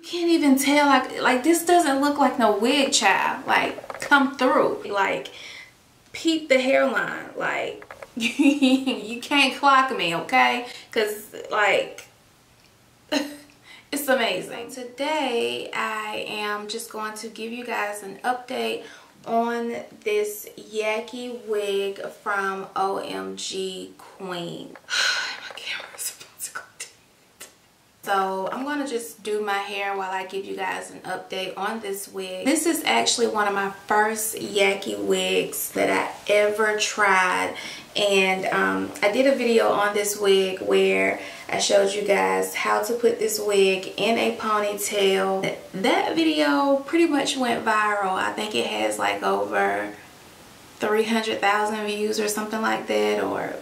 can't even tell, like this doesn't look like no wig, child. Like, come through. Like, peep the hairline. Like, you can't clock me, okay? Because, like, it's amazing. Today, I am just going to give you guys an update on this Yaki wig from OMGqueen. My camera's about to go dead. So I'm going to just do my hair while I give you guys an update on this wig. This is actually one of my first Yaki wigs that I ever tried. And I did a video on this wig where I showed you guys how to put this wig in a ponytail. That video pretty much went viral. I think it has like over 300,000 views or something like that, or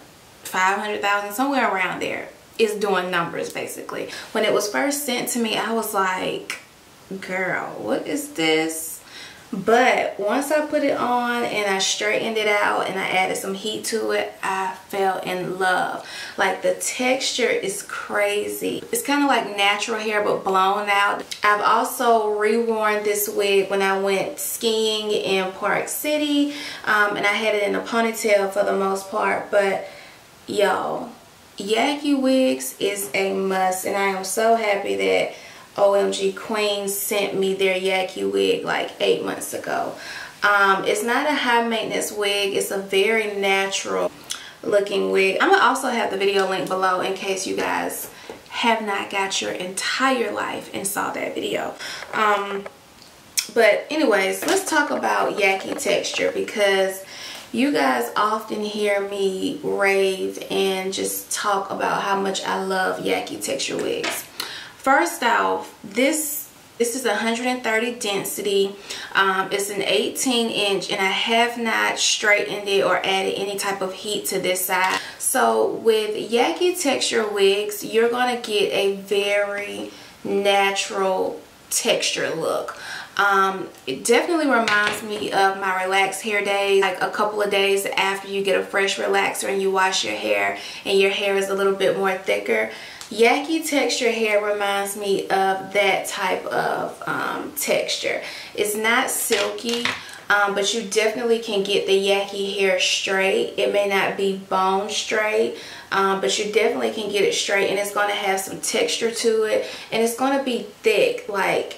500,000, somewhere around there. It's doing numbers basically. When it was first sent to me, I was like, girl, what is this? But once I put it on and I straightened it out and I added some heat to it, I fell in love. Like, the texture is crazy. It's kind of like natural hair but blown out. I've also reworn this wig when I went skiing in Park City, and I had it in a ponytail for the most part. But yo, Yaki wigs is a must, and I am so happy that OMGqueen sent me their Yaki wig like 8 months ago. It's not a high maintenance wig. It's a very natural looking wig. I'm gonna also have the video link below in case you guys have not got your entire life and saw that video. But anyways, let's talk about Yaki texture, because you guys often hear me rave and just talk about how much I love Yaki texture wigs. First off, this is 130 density. It's an 18-inch, and I have not straightened it or added any type of heat to this side. So with Yaki texture wigs, you're gonna get a very natural texture look. It definitely reminds me of my relaxed hair days, like a couple of days after you get a fresh relaxer and you wash your hair and your hair is a little bit more thicker. Yaki texture hair reminds me of that type of texture. It's not silky, but you definitely can get the Yaki hair straight. It may not be bone straight, but you definitely can get it straight, and it's going to have some texture to it, and it's going to be thick. Like,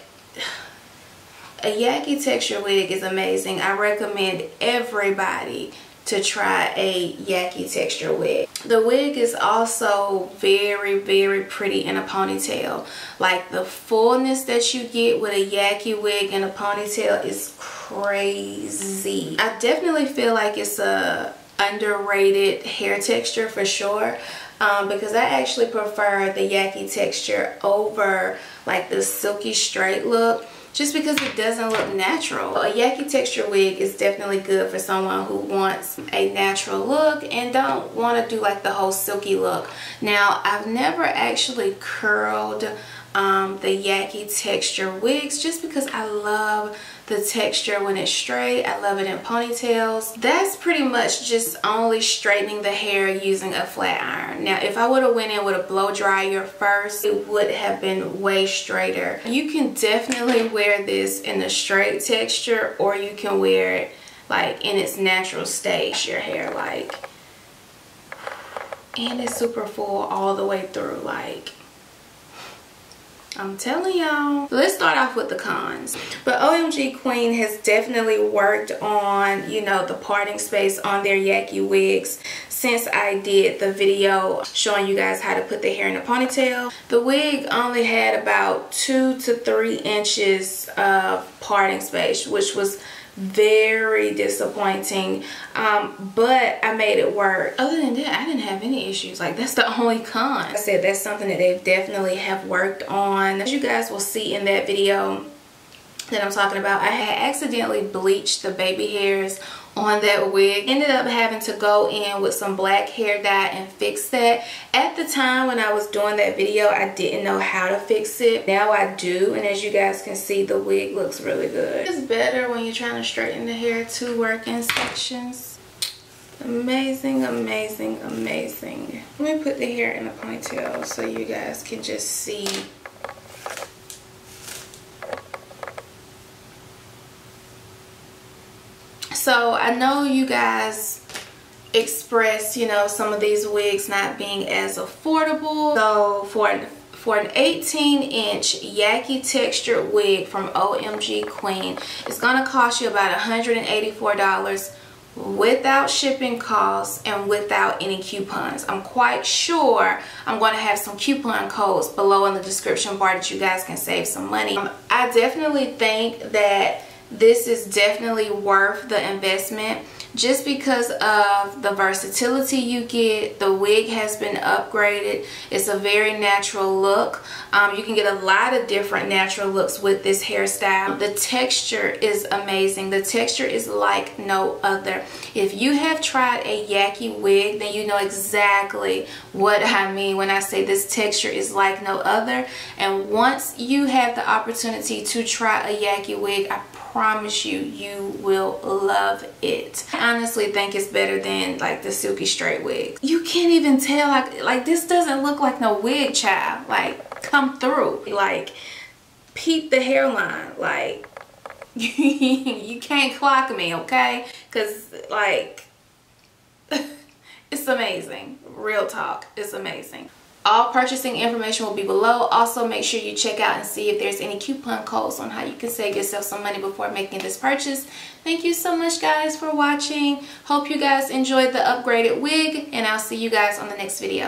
a Yaki texture wig is amazing. I recommend everybody to try a Yaki texture wig. The wig is also very, very pretty in a ponytail. Like, the fullness that you get with a Yaki wig in a ponytail is crazy. I definitely feel like it's a underrated hair texture for sure, because I actually prefer the Yaki texture over like the silky straight look, just because it doesn't look natural. A Yaki texture wig is definitely good for someone who wants a natural look and don't want to do like the whole silky look. Now, I've never actually curled the Yaki texture wigs, just because I love the texture when it's straight. I love it in ponytails. That's pretty much just only straightening the hair using a flat iron. Now, if I would have went in with a blow dryer first, it would have been way straighter. You can definitely wear this in the straight texture, or you can wear it like in its natural state. Your hair, like, and it's super full all the way through. Like, I'm telling y'all. Let's start off with the cons. But OMGqueen has definitely worked on, you know, the parting space on their Yaki wigs since I did the video showing you guys how to put the hair in a ponytail. The wig only had about 2 to 3 inches of parting space, which was very disappointing, but I made it work. Other than that, I didn't have any issues. Like, that's the only con. I said that's something that they definitely have worked on. As you guys will see in that video that I'm talking about, I had accidentally bleached the baby hairs on that wig. Ended up having to go in with some black hair dye and fix that. At the time when I was doing that video, I didn't know how to fix it. Now I do, and as you guys can see, the wig looks really good. It's better when you're trying to straighten the hair to work in sections. Amazing, amazing, amazing. Let me put the hair in a ponytail so you guys can just see So I know you guys expressed, you know, some of these wigs not being as affordable. So for an 18-inch Yaki textured wig from OMGqueen, it's gonna cost you about $184 without shipping costs and without any coupons. I'm quite sure I'm going to have some coupon codes below in the description bar that you guys can save some money. I definitely think that this is definitely worth the investment, just because of the versatility you get. The wig has been upgraded. It's a very natural look. You can get a lot of different natural looks with this hairstyle. The texture is amazing. The texture is like no other. If you have tried a Yaki wig, then you know exactly what I mean when I say this texture is like no other. And once you have the opportunity to try a Yaki wig, I promise you, you will love it. I honestly think it's better than like the silky straight wigs. You can't even tell, like this doesn't look like no wig, child. Like, come through, like peep the hairline. Like you can't clock me, okay? Because like it's amazing. Real talk, it's amazing. All purchasing information will be below. Also, make sure you check out and see if there's any coupon codes on how you can save yourself some money before making this purchase. Thank you so much, guys, for watching. Hope you guys enjoyed the upgraded wig, and I'll see you guys on the next video.